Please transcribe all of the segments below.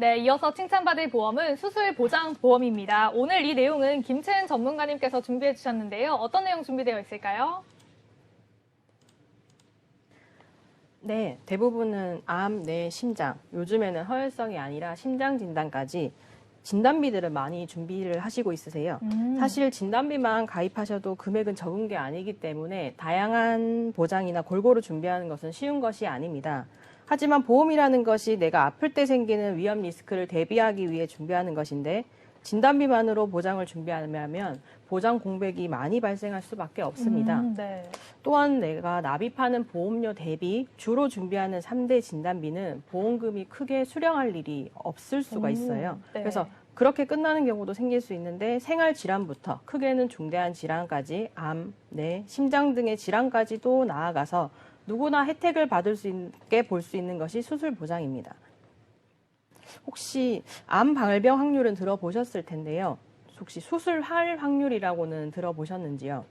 네, 이어서 칭찬받을 보험은 수술 보장 보험입니다. 오늘 이 내용은 김채은 전문가님께서 준비해 주셨는데요. 어떤 내용 준비되어 있을까요? 네, 대부분은 암, 뇌, 심장, 요즘에는 허혈성이 아니라 심장 진단까지 진단비들을 많이 준비를 하시고 있으세요. 사실 진단비만 가입하셔도 금액은 적은 게 아니기 때문에 다양한 보장이나 골고루 준비하는 것은 쉬운 것이 아닙니다. 하지만 보험이라는 것이 내가 아플 때 생기는 위험 리스크를 대비하기 위해 준비하는 것인데 진단비만으로 보장을 준비하면 보장 공백이 많이 발생할 수밖에 없습니다. 네. 또한 내가 납입하는 보험료 대비 주로 준비하는 3대 진단비는 보험금이 크게 수령할 일이 없을 수가 있어요. 네. 그래서 그렇게 끝나는 경우도 생길 수 있는데 생활 질환부터 크게는 중대한 질환까지 암, 뇌, 심장 등의 질환까지도 나아가서 누구나 혜택을 받을 수 있게 볼 수 있는 것이 수술 보장입니다. 혹시 암 발병 확률은 들어보셨을 텐데요. 혹시 수술할 확률이라고는 들어보셨는지요?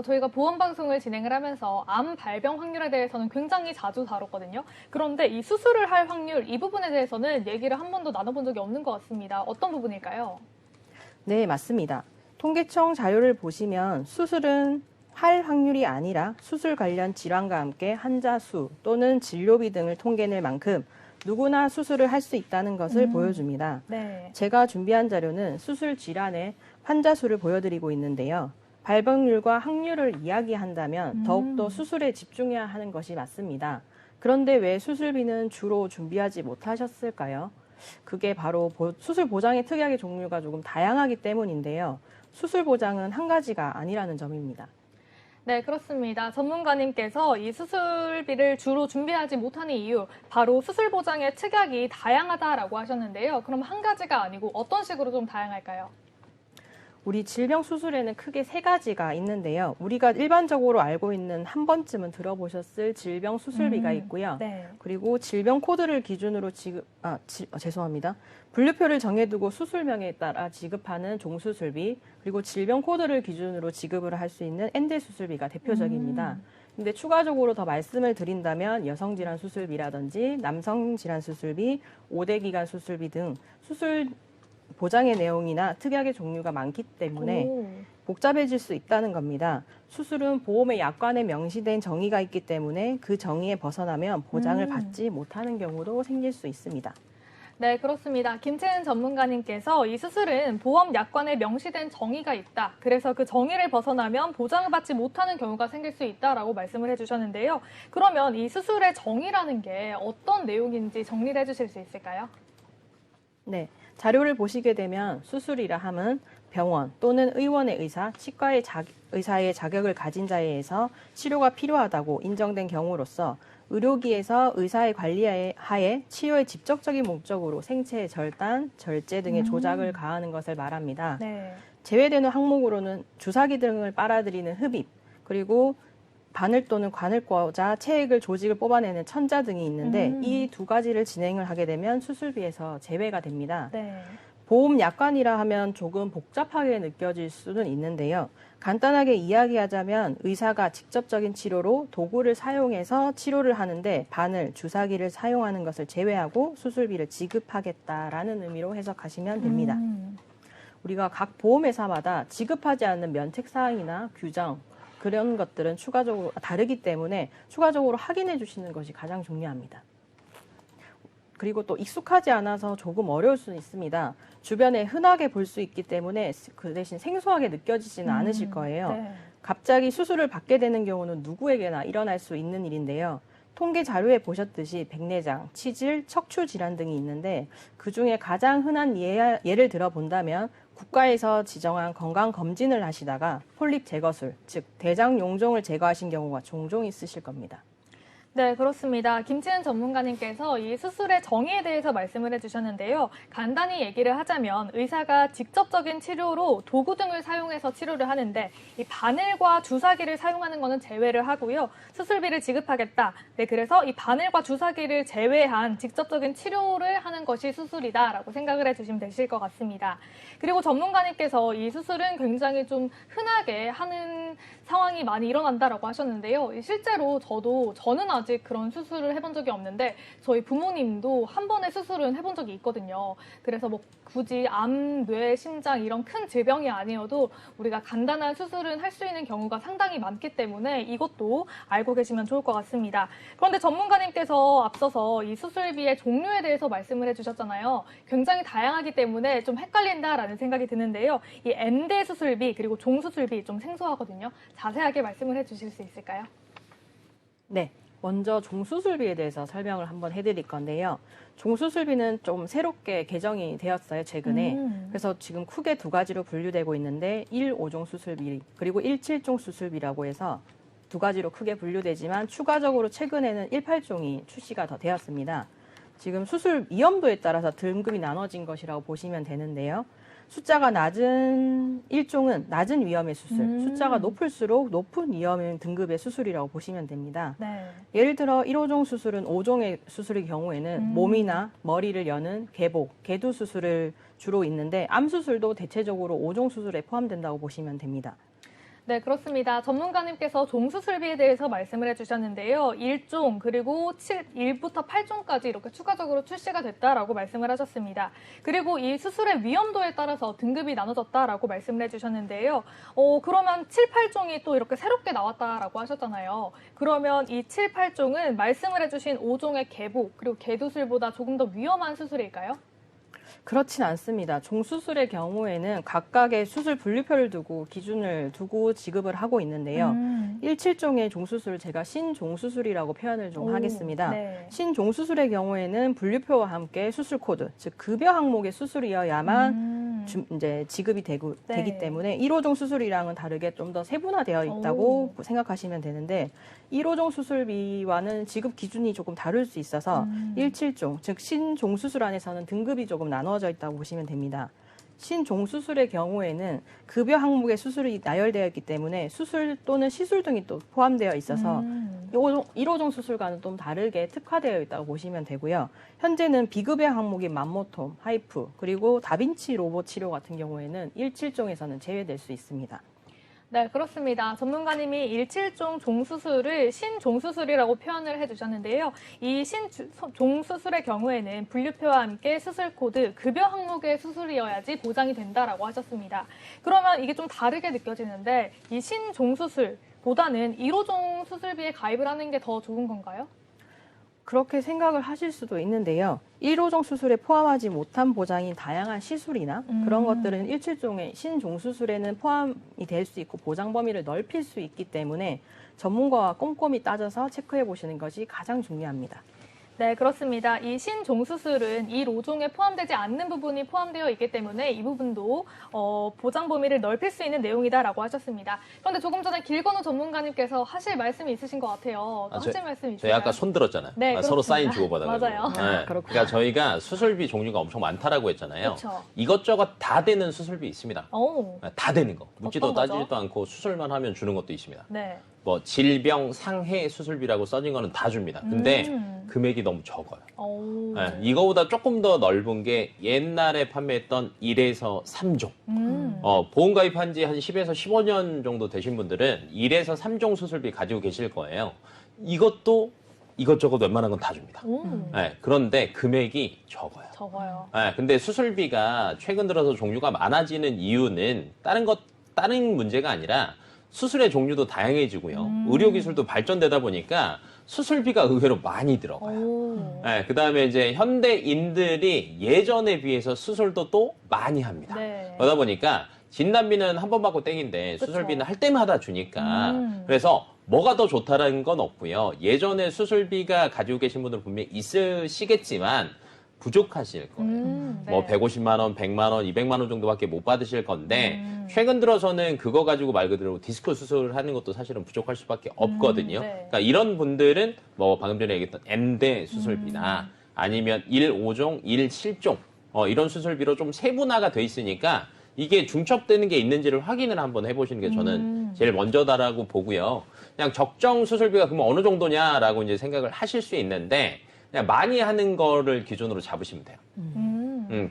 저희가 보험 방송을 진행을 하면서 암 발병 확률에 대해서는 굉장히 자주 다뤘거든요. 그런데 이 수술을 할 확률, 이 부분에 대해서는 얘기를 한 번도 나눠본 적이 없는 것 같습니다. 어떤 부분일까요? 네, 맞습니다. 통계청 자료를 보시면 수술은 할 확률이 아니라 수술 관련 질환과 함께 환자 수 또는 진료비 등을 통계낼 만큼 누구나 수술을 할 수 있다는 것을 보여줍니다. 네. 제가 준비한 자료는 수술 질환의 환자 수를 보여드리고 있는데요. 발병률과 확률을 이야기한다면 더욱더 수술에 집중해야 하는 것이 맞습니다. 그런데 왜 수술비는 주로 준비하지 못하셨을까요? 그게 바로 수술 보장의 특약의 종류가 조금 다양하기 때문인데요. 수술 보장은 한 가지가 아니라는 점입니다. 네, 그렇습니다. 전문가님께서 이 수술비를 주로 준비하지 못하는 이유, 바로 수술 보장의 특약이 다양하다라고 하셨는데요. 그럼 한 가지가 아니고 어떤 식으로 좀 다양할까요? 우리 질병 수술에는 크게 세 가지가 있는데요. 우리가 일반적으로 알고 있는 한 번쯤은 들어보셨을 질병 수술비가 있고요. 네. 그리고 질병 코드를 기준으로 죄송합니다. 분류표를 정해두고 수술명에 따라 지급하는 종수술비, 그리고 질병 코드를 기준으로 지급을 할 수 있는 엔대 수술비가 대표적입니다. 근데 추가적으로 더 말씀을 드린다면 여성질환 수술비라든지 남성질환 수술비, 5대 기간 수술비 등 수술 보장의 내용이나 특약의 종류가 많기 때문에 복잡해질 수 있다는 겁니다. 수술은 보험의 약관에 명시된 정의가 있기 때문에 그 정의에 벗어나면 보장을 받지 못하는 경우도 생길 수 있습니다. 네, 그렇습니다. 김채은 전문가님께서 이 수술은 보험 약관에 명시된 정의가 있다. 그래서 그 정의를 벗어나면 보장을 받지 못하는 경우가 생길 수 있다라고 말씀을 해주셨는데요. 그러면 이 수술의 정의라는 게 어떤 내용인지 정리를 해주실 수 있을까요? 네, 자료를 보시게 되면 수술이라 함은 병원 또는 의원의 의사, 치과의 의사의 자격을 가진 자에 의해서 치료가 필요하다고 인정된 경우로서 의료기에서 의사의 관리하에 치료의 직접적인 목적으로 생체의 절단, 절제 등의 조작을 가하는 것을 말합니다. 네. 제외되는 항목으로는 주사기 등을 빨아들이는 흡입, 그리고 바늘 또는 관을 꽂아 체액을 조직을 뽑아내는 천자 등이 있는데 이 두 가지를 진행을 하게 되면 수술비에서 제외가 됩니다. 네. 보험 약관이라 하면 조금 복잡하게 느껴질 수는 있는데요. 간단하게 이야기하자면 의사가 직접적인 치료로 도구를 사용해서 치료를 하는데 바늘, 주사기를 사용하는 것을 제외하고 수술비를 지급하겠다라는 의미로 해석하시면 됩니다. 우리가 각 보험회사마다 지급하지 않는 면책사항이나 규정, 그런 것들은 추가적으로 다르기 때문에 추가적으로 확인해 주시는 것이 가장 중요합니다. 그리고 또 익숙하지 않아서 조금 어려울 수는 있습니다. 주변에 흔하게 볼 수 있기 때문에 그 대신 생소하게 느껴지지는 않으실 거예요. 네. 갑자기 수술을 받게 되는 경우는 누구에게나 일어날 수 있는 일인데요. 통계 자료에 보셨듯이 백내장, 치질, 척추 질환 등이 있는데 그중에 가장 흔한 예를 들어본다면 국가에서 지정한 건강검진을 하시다가 폴립 제거술, 즉 대장 용종을 제거하신 경우가 종종 있으실 겁니다. 네, 그렇습니다. 김채은 전문가님께서 이 수술의 정의에 대해서 말씀을 해주셨는데요. 간단히 얘기를 하자면 의사가 직접적인 치료로 도구 등을 사용해서 치료를 하는데 이 바늘과 주사기를 사용하는 것은 제외를 하고요. 수술비를 지급하겠다. 네, 그래서 이 바늘과 주사기를 제외한 직접적인 치료를 하는 것이 수술이다라고 생각을 해주시면 되실 것 같습니다. 그리고 전문가님께서 이 수술은 굉장히 좀 흔하게 하는 상황이 많이 일어난다라고 하셨는데요. 실제로 저는 아직 그런 수술을 해본 적이 없는데 저희 부모님도 한 번의 수술은 해본 적이 있거든요. 그래서 뭐 굳이 암, 뇌, 심장 이런 큰 질병이 아니어도 우리가 간단한 수술은 할 수 있는 경우가 상당히 많기 때문에 이것도 알고 계시면 좋을 것 같습니다. 그런데 전문가님께서 앞서서 이 수술비의 종류에 대해서 말씀을 해주셨잖아요. 굉장히 다양하기 때문에 좀 헷갈린다라는 생각이 드는데요. 이 N대 수술비 그리고 종수술비 좀 생소하거든요. 자세하게 말씀을 해주실 수 있을까요? 네. 먼저 종수술비에 대해서 설명을 한번 해드릴 건데요. 종수술비는 좀 새롭게 개정이 되었어요, 최근에. 그래서 지금 크게 두 가지로 분류되고 있는데 1.5종 수술비 그리고 1.7종 수술비라고 해서 두 가지로 크게 분류되지만 추가적으로 최근에는 1.8종이 출시가 더 되었습니다. 지금 수술 위험도에 따라서 등급이 나눠진 것이라고 보시면 되는데요. 숫자가 낮은 1종은 낮은 위험의 수술, 숫자가 높을수록 높은 위험의 등급의 수술이라고 보시면 됩니다. 네. 예를 들어 1호종 수술은 5종의 수술의 경우에는 몸이나 머리를 여는 개복, 개두 수술을 주로 있는데 암 수술도 대체적으로 5종 수술에 포함된다고 보시면 됩니다. 네, 그렇습니다. 전문가님께서 종수술비에 대해서 말씀을 해주셨는데요. 1종 그리고 1부터 8종까지 이렇게 추가적으로 출시가 됐다라고 말씀을 하셨습니다. 그리고 이 수술의 위험도에 따라서 등급이 나눠졌다라고 말씀을 해주셨는데요. 그러면 7, 8종이 또 이렇게 새롭게 나왔다라고 하셨잖아요. 그러면 이 7, 8종은 말씀을 해주신 5종의 개복 그리고 개두술보다 조금 더 위험한 수술일까요? 그렇진 않습니다. 종수술의 경우에는 각각의 수술 분류표를 두고 기준을 두고 지급을 하고 있는데요. 1.7종의 종수술을 제가 신종수술이라고 표현을 좀 하겠습니다. 네. 신종수술의 경우에는 분류표와 함께 수술 코드, 즉 급여 항목의 수술이어야만 이제 지급이 되기 때문에 1호종 수술이랑은 다르게 좀 더 세분화되어 있다고 생각하시면 되는데 1호종 수술비와는 지급 기준이 조금 다를 수 있어서 1.7종, 즉 신종수술 안에서는 등급이 조금 나눠져 있다고 보시면 됩니다. 신종수술의 경우에는 급여 항목의 수술이 나열되어 있기 때문에 수술 또는 시술 등이 또 포함되어 있어서 1호종 수술과는 좀 다르게 특화되어 있다고 보시면 되고요. 현재는 비급여 항목인 맘모톰, 하이프, 그리고 다빈치 로봇 치료 같은 경우에는 1.7종에서는 제외될 수 있습니다. 네, 그렇습니다. 전문가님이 1.7종 종수술을 신종수술이라고 표현을 해주셨는데요. 이 신종수술의 경우에는 분류표와 함께 수술 코드, 급여 항목의 수술이어야지 보장이 된다라고 하셨습니다. 그러면 이게 좀 다르게 느껴지는데 이 신종수술보다는 1호종 수술비에 가입을 하는 게 더 좋은 건가요? 그렇게 생각을 하실 수도 있는데요. 1호종 수술에 포함하지 못한 보장인 다양한 시술이나 그런 것들은 1.7종의 신종수술에는 포함이 될 수 있고 보장 범위를 넓힐 수 있기 때문에 전문가와 꼼꼼히 따져서 체크해 보시는 것이 가장 중요합니다. 네, 그렇습니다. 이 신종수술은 1.5종에 포함되지 않는 부분이 포함되어 있기 때문에 이 부분도 보장 범위를 넓힐 수 있는 내용이다라고 하셨습니다. 그런데 조금 전에 길건우 전문가님께서 하실 말씀이 있으신 것 같아요. 하실 말씀이 있으세요? 저희 아까 손 들었잖아요. 네, 서로 사인 주고받아가지고. 맞아요. 네. 그러니까 저희가 수술비 종류가 엄청 많다라고 했잖아요. 그렇죠. 이것저것 다 되는 수술비 있습니다. 오. 다 되는 거. 묻지도 어떤 거죠? 따지지도 않고 수술만 하면 주는 것도 있습니다. 네. 뭐 질병 상해 수술비라고 써진 거는 다 줍니다. 근데 금액이 너무 적어요. 오. 네, 이거보다 조금 더 넓은 게 옛날에 판매했던 1에서 3종. 보험 가입한 지 한 10에서 15년 정도 되신 분들은 1에서 3종 수술비 가지고 계실 거예요. 이것도 이것저것 웬만한 건 다 줍니다. 네, 그런데 금액이 적어요. 적어요. 네, 근데 수술비가 최근 들어서 종류가 많아지는 이유는 다른 문제가 아니라 수술의 종류도 다양해지고요. 의료기술도 발전되다 보니까 수술비가 의외로 많이 들어가요. 네, 그 다음에 이제 현대인들이 예전에 비해서 수술도 또 많이 합니다. 네. 그러다 보니까 진단비는 한 번 받고 땡인데 그쵸. 수술비는 할 때마다 주니까 그래서 뭐가 더 좋다라는 건 없고요. 예전에 수술비가 가지고 계신 분들은 분명히 있으시겠지만 부족하실 거예요. 뭐 네. 150만 원, 100만 원, 200만 원 정도밖에 못 받으실 건데 최근 들어서는 그거 가지고 말 그대로 디스크 수술하는 것도 사실은 부족할 수밖에 없거든요. 네. 그러니까 이런 분들은 뭐 방금 전에 얘기했던 N대 수술비나 아니면 1.5종, 1.7종 이런 수술비로 좀 세분화가 돼 있으니까 이게 중첩되는 게 있는지를 확인을 한번 해보시는 게 저는 제일 먼저다라고 보고요. 그냥 적정 수술비가 그러면 어느 정도냐라고 이제 생각을 하실 수 있는데 그냥 많이 하는 거를 기준으로 잡으시면 돼요.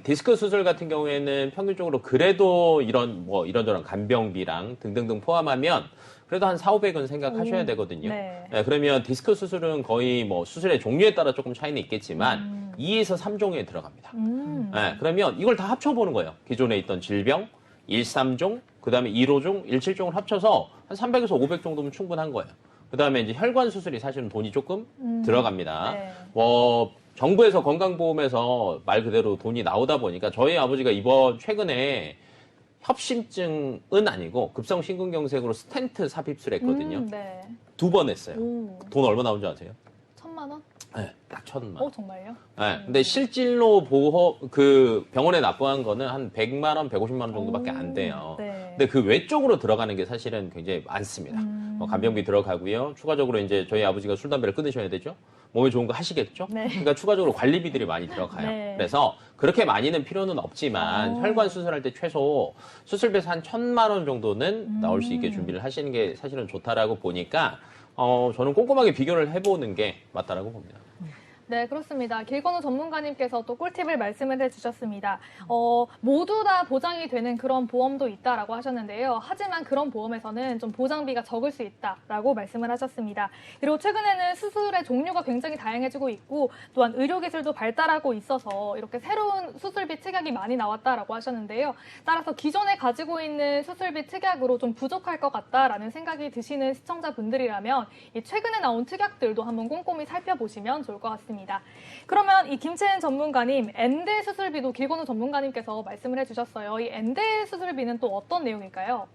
디스크 수술 같은 경우에는 평균적으로 그래도 이런저런 간병비랑 등등등 포함하면 그래도 한 4,500은 생각하셔야 되거든요. 네. 네, 그러면 디스크 수술은 거의 뭐 수술의 종류에 따라 조금 차이는 있겠지만 2에서 3종에 들어갑니다. 네, 그러면 이걸 다 합쳐보는 거예요. 기존에 있던 질병, 1, 3종, 그 다음에 1호종, 1, 7종을 합쳐서 한 300에서 500 정도면 충분한 거예요. 그 다음에 이제 혈관 수술이 사실은 돈이 조금 들어갑니다. 네. 정부에서 건강보험에서 말 그대로 돈이 나오다 보니까 저희 아버지가 이번 최근에 협심증은 아니고 급성심근경색으로 스텐트 삽입술 했거든요. 네. 2번 했어요. 오, 돈 얼마 나온 줄 아세요? 1,000만 원? 네, 딱 1,000만. 정말요? 네, 근데 실질로 병원에 납부한 거는 한 100만 원, 150만 원 정도밖에 안 돼요. 네. 근데 그 외적으로 들어가는 게 사실은 굉장히 많습니다. 간병비 들어가고요. 추가적으로 이제 저희 아버지가 술, 담배를 끊으셔야 되죠. 몸에 좋은 거 하시겠죠. 네. 그러니까 추가적으로 관리비들이 많이 들어가요. 네. 그래서 그렇게 많이는 필요는 없지만 혈관 수술할 때 최소 수술비에서 한 1,000만 원 정도는 나올 수 있게 준비를 하시는 게 사실은 좋다라고 보니까 저는 꼼꼼하게 비교를 해보는 게 맞다라고 봅니다. 네, 그렇습니다. 길건우 전문가님께서 또 꿀팁을 말씀을 해주셨습니다. 모두 다 보장이 되는 그런 보험도 있다라고 하셨는데요. 하지만 그런 보험에서는 좀 보장비가 적을 수 있다라고 말씀을 하셨습니다. 그리고 최근에는 수술의 종류가 굉장히 다양해지고 있고 또한 의료기술도 발달하고 있어서 이렇게 새로운 수술비 특약이 많이 나왔다라고 하셨는데요. 따라서 기존에 가지고 있는 수술비 특약으로 좀 부족할 것 같다라는 생각이 드시는 시청자분들이라면 이 최근에 나온 특약들도 한번 꼼꼼히 살펴보시면 좋을 것 같습니다. 그러면 이 김채은 전문가님, 엔대 수술비도 길건우 전문가님께서 말씀을 해주셨어요. 이 엔대 수술비는 또 어떤 내용일까요?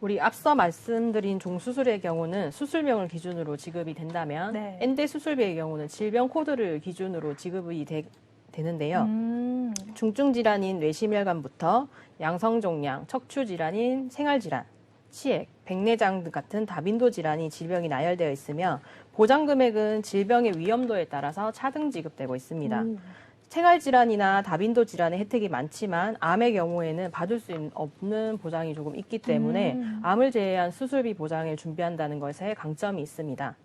우리 앞서 말씀드린 종수술의 경우는 수술명을 기준으로 지급이 된다면 네. 엔대 수술비의 경우는 질병 코드를 기준으로 지급이 되는데요. 중증 질환인 뇌심혈관부터 양성종양, 척추 질환인 생활질환, 치액, 백내장 등 같은 다빈도 질환이 질병이 나열되어 있으며 보장 금액은 질병의 위험도에 따라서 차등 지급되고 있습니다. 생활질환이나 다빈도 질환의 혜택이 많지만 암의 경우에는 받을 수 없는 보장이 조금 있기 때문에 암을 제외한 수술비 보장을 준비한다는 것에 강점이 있습니다.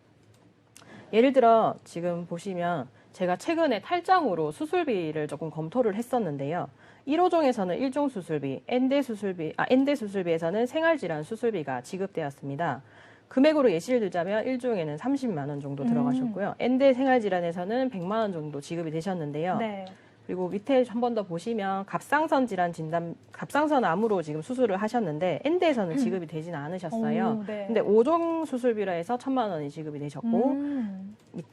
예를 들어 지금 보시면 제가 최근에 탈장으로 수술비를 조금 검토를 했었는데요. 1호종에서는 1종 수술비, 엔대 수술비에서는 생활질환 수술비가 지급되었습니다. 금액으로 예시를 들자면 1종에는 30만 원 정도 들어가셨고요. 엔대 생활질환에서는 100만 원 정도 지급이 되셨는데요. 네. 그리고 밑에 한 번 더 보시면 갑상선 질환 갑상선 암으로 지금 수술을 하셨는데 엔대에서는 지급이 되지는 않으셨어요. 네. 근데 5종 수술비로 해서 1,000만 원이 지급이 되셨고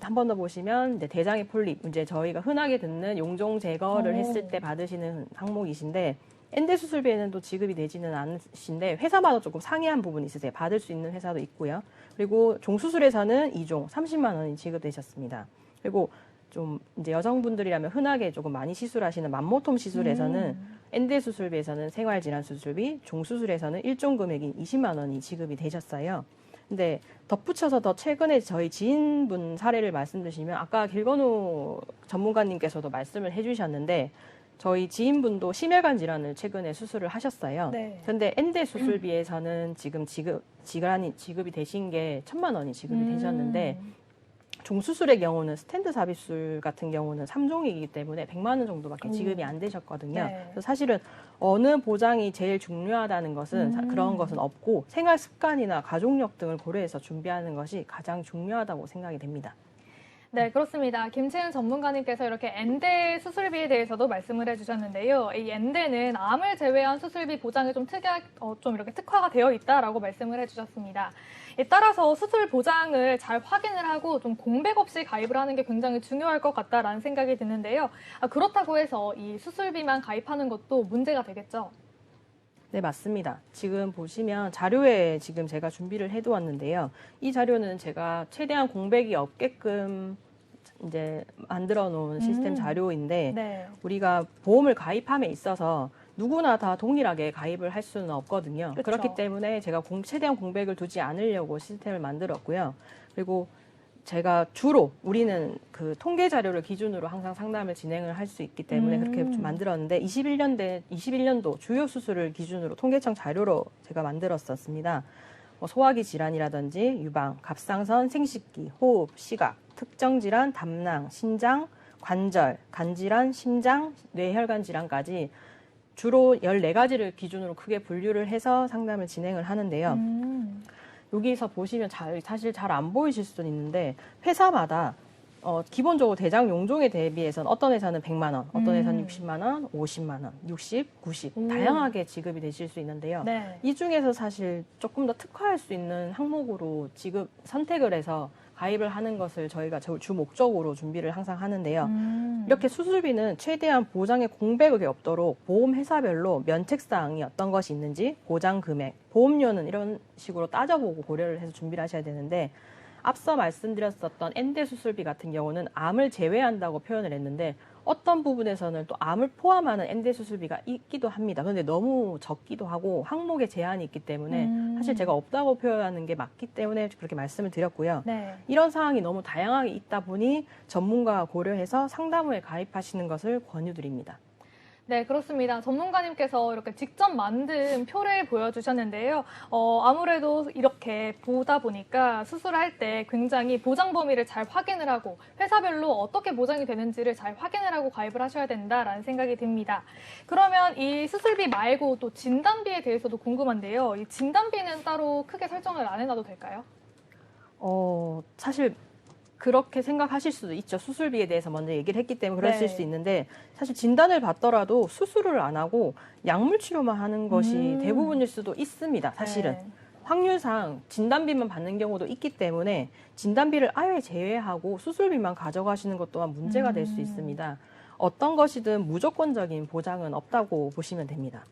한 번 더 보시면 이제 대장의 폴립, 이제 저희가 흔하게 듣는 용종 제거를 했을 때 받으시는 항목이신데 엔대 수술비에는 또 지급이 되지는 않으신데 회사마다 조금 상이한 부분이 있으세요. 받을 수 있는 회사도 있고요. 그리고 종수술에서는 2종 30만 원이 지급되셨습니다. 그리고 좀 이제 여성분들이라면 흔하게 조금 많이 시술하시는 만모톰 시술에서는 엔대 수술비에서는 생활질환 수술비, 종수술에서는 1종 금액인 20만 원이 지급이 되셨어요. 근데 덧붙여서 더 최근에 저희 지인분 사례를 말씀드리면 아까 길건우 전문가님께서도 말씀을 해주셨는데 저희 지인분도 심혈관 질환을 최근에 수술을 하셨어요. 네. 그런데 엔대 수술비에서는 지금 지급이 되신 게 1,000만 원이 지급이 되셨는데 종수술의 경우는 스텐트 삽입술 같은 경우는 3종이기 때문에 100만 원 정도밖에 지급이 안 되셨거든요. 네. 그래서 사실은 어느 보장이 제일 중요하다는 것은 그런 것은 없고 생활 습관이나 가족력 등을 고려해서 준비하는 것이 가장 중요하다고 생각이 됩니다. 네, 그렇습니다. 김채은 전문가님께서 이렇게 엔대 수술비에 대해서도 말씀을 해주셨는데요. 이 엔대는 암을 제외한 수술비 보장이 좀 이렇게 특화가 되어 있다라고 말씀을 해주셨습니다. 따라서 수술 보장을 잘 확인을 하고 좀 공백 없이 가입을 하는 게 굉장히 중요할 것 같다라는 생각이 드는데요. 그렇다고 해서 이 수술비만 가입하는 것도 문제가 되겠죠? 네, 맞습니다. 지금 보시면 자료에 지금 제가 준비를 해두었는데요. 이 자료는 제가 최대한 공백이 없게끔 이제 만들어 놓은 시스템 자료인데 네. 우리가 보험을 가입함에 있어서 누구나 다 동일하게 가입을 할 수는 없거든요. 그쵸. 그렇기 때문에 제가 최대한 공백을 두지 않으려고 시스템을 만들었고요. 그리고 제가 주로 우리는 그 통계 자료를 기준으로 항상 상담을 진행을 할 수 있기 때문에 그렇게 좀 만들었는데 21년도 주요 수술을 기준으로 통계청 자료로 제가 만들었었습니다. 소화기 질환이라든지 유방, 갑상선, 생식기, 호흡, 시각, 특정 질환, 담낭, 신장, 관절, 간질환, 심장, 뇌혈관 질환까지 주로 14가지를 기준으로 크게 분류를 해서 상담을 진행을 하는데요. 여기서 보시면 사실 잘 안 보이실 수도 있는데 회사마다 기본적으로 대장 용종에 대비해서는 어떤 회사는 100만 원, 어떤 회사는 60만 원, 50만 원, 60, 90 다양하게 지급이 되실 수 있는데요. 네. 이 중에서 사실 조금 더 특화할 수 있는 항목으로 지급 선택을 해서 가입을 하는 것을 저희가 주 목적으로 준비를 항상 하는데요. 이렇게 수술비는 최대한 보장의 공백이 없도록 보험 회사별로 면책사항이 어떤 것이 있는지 보장 금액, 보험료는 이런 식으로 따져보고 고려를 해서 준비를 하셔야 되는데 앞서 말씀드렸었던 엔대 수술비 같은 경우는 암을 제외한다고 표현을 했는데 어떤 부분에서는 또 암을 포함하는 엔대 수술비가 있기도 합니다. 그런데 너무 적기도 하고 항목에 제한이 있기 때문에 사실 제가 없다고 표현하는 게 맞기 때문에 그렇게 말씀을 드렸고요. 네. 이런 사항이 너무 다양하게 있다 보니 전문가와 고려해서 상담 후에 가입하시는 것을 권유드립니다. 네, 그렇습니다. 전문가님께서 이렇게 직접 만든 표를 보여주셨는데요. 아무래도 이렇게 보다 보니까 수술할 때 굉장히 보장 범위를 잘 확인을 하고 회사별로 어떻게 보장이 되는지를 잘 확인을 하고 가입을 하셔야 된다라는 생각이 듭니다. 그러면 이 수술비 말고 또 진단비에 대해서도 궁금한데요. 이 진단비는 따로 크게 설정을 안 해놔도 될까요? 사실 그렇게 생각하실 수도 있죠. 수술비에 대해서 먼저 얘기를 했기 때문에 그랬을 네. 수 있는데 사실 진단을 받더라도 수술을 안 하고 약물 치료만 하는 것이 대부분일 수도 있습니다. 사실은. 네. 확률상 진단비만 받는 경우도 있기 때문에 진단비를 아예 제외하고 수술비만 가져가시는 것 또한 문제가 될 수 있습니다. 어떤 것이든 무조건적인 보장은 없다고 보시면 됩니다.